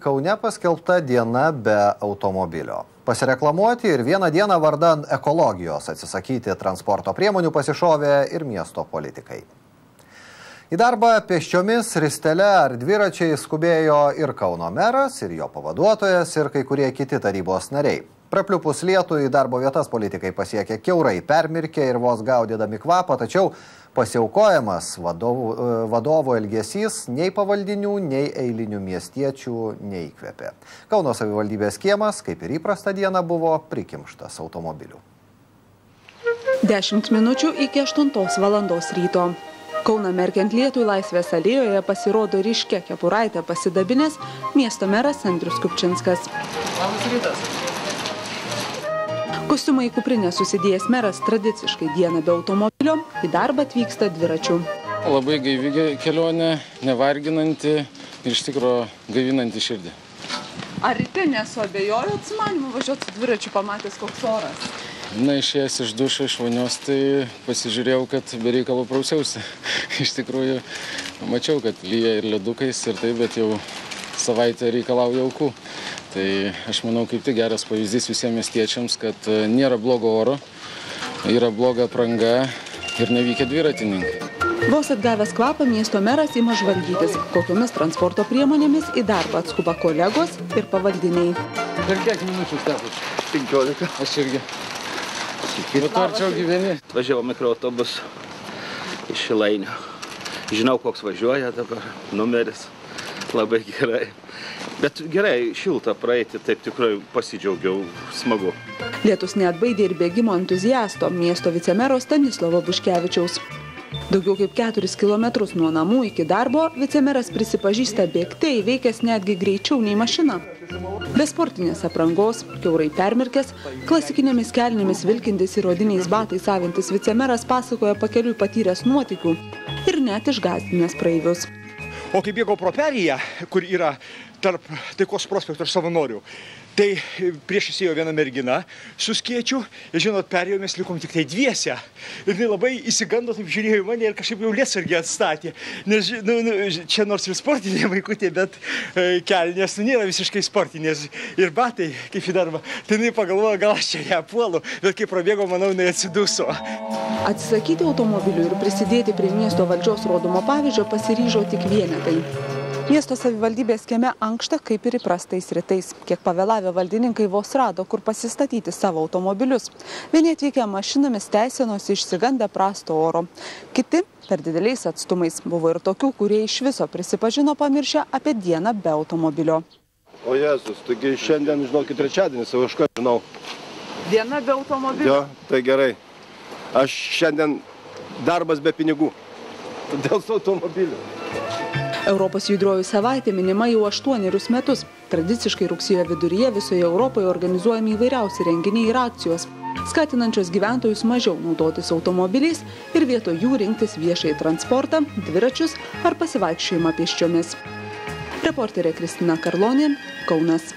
Kaune paskelbta diena be automobilio. Pasireklamuoti ir vieną dieną vardan ekologijos atsisakyti transporto priemonių pasišovė ir miesto politikai. Į darbą pėsčiomis, ristele ar dviračiai skubėjo ir Kauno meras, ir jo pavaduotojas, ir kai kurie kiti tarybos nariai. Prapliupus lietų į darbo vietas politikai pasiekė kiaurai permirkę ir vos gaudydami kvapą, tačiau pasiaukojamas vadovų elgesys nei pavaldinių, nei eilinių miestiečių neįkvėpė. Kauno savivaldybės kiemas, kaip ir įprasta diena, buvo prikimštas automobilių. 10 minučių iki 8 valandos ryto. Kauną merkiant lietui Laisvės alėjoje pasirodo ryškia kepuraitė pasidabinės miesto meras Andrius Kupčinskas. Labas rytas. Kostiumą į kuprinę susidėjęs meras tradiciškai dieną be automobilio į darbą atvyksta dviračiu. Labai gaivi kelionė, nevarginanti ir iš tikro gaivinanti širdį. Ar ryte nesuabejojot sumanimu važiuoti su dviračiu, pamatęs koks oras? Na, išėjęs iš dušo, iš vonios, tai pasižiūrėjau, kad be reikalo prausiausi. Iš tikrųjų, mačiau, kad lyja ir ledukais ir taip, bet jau savaitę reikalauja aukų. Tai aš manau, kaip tik geras pavyzdys visiems miestiečiams, kad nėra blogo oro, yra bloga apranga ir nevykę dviratininkai. Vos atgavęs kvapą, miesto meras ima žvalgytis, kokiomis transporto priemonėmis į darbą atskuba kolegos ir pavaldiniai. Per kiek minučių stepas? 15. Aš irgi. Bet arčiau gyveni. Važiavau mikroautobusu iš Šilainio. Žinau, koks važiuoja dabar, numeris. Labai gerai. Bet gerai, šilta praeiti, taip tikrai pasidžiaugiau, smagu. Lietus neatbaidė ir bėgimo entuziasto, miesto vicemero Stanislovo Buškevičiaus. Daugiau kaip 4 kilometrus nuo namų iki darbo vicemeras prisipažįsta bėgti įveikęs netgi greičiau nei mašina. Be sportinės aprangos, kiaurai permirkęs, klasikinėmis kelnėmis vilkintis ir odiniais batais avintis vicemeras pasakoja pakeliui patyręs nuotykių ir net išgąsdinęs praeivius. O kai bėgau pro perėją, kur yra tarp Taikos prospekto ir Savanorių, tai priešais ėjo viena mergina su skėčiu ir, žinot, perėjomės likom tik tai dviese. Ir jinai labai įsigando, taip žiūrėjo į mane ir kažkaip jau lietsargiai atstatė. Nes, čia nors ir sportinė vaikutė, bet kelnės nėra visiškai sportinės. Ir batai, kaip į darbą, tai jinai pagalvojo, gal aš čia ją puolu, bet kai prabėgo, manau, jinai atsiduso. Atsisakyti automobilių ir prisidėti prie miesto valdžios rodomo pavyzdžio pasiryžo tik vienetai. Miesto savivaldybės kieme ankšta kaip ir įprastais rytais. Kiek pavėlavę valdininkai vos rado, kur pasistatyti savo automobilius. Vieni atvykę mašinomis teisinosi išsigandę prasto oro. Kiti per dideliais atstumais. Buvo ir tokių, kurie iš viso prisipažino pamiršę apie dieną be automobilio. O Jėzus, taigi šiandien, žinokit, trečiadienis, jau aš ką žinau. Diena be automobilio? Jo, tai gerai. Aš šiandien darbas be pinigų. Dėl su automobiliu. Europos judriojų savaitė minima jau 8 metus. Tradiciškai rugsėjo viduryje visoje Europoje organizuojami įvairiausi renginiai ir akcijos, skatinančios gyventojus mažiau naudotis automobiliais ir vietoj jų rinktis viešąjį transportą, dviračius ar pasivaikščiojimą pėsčiomis. Reporterė Kristina Karlonė, Kaunas.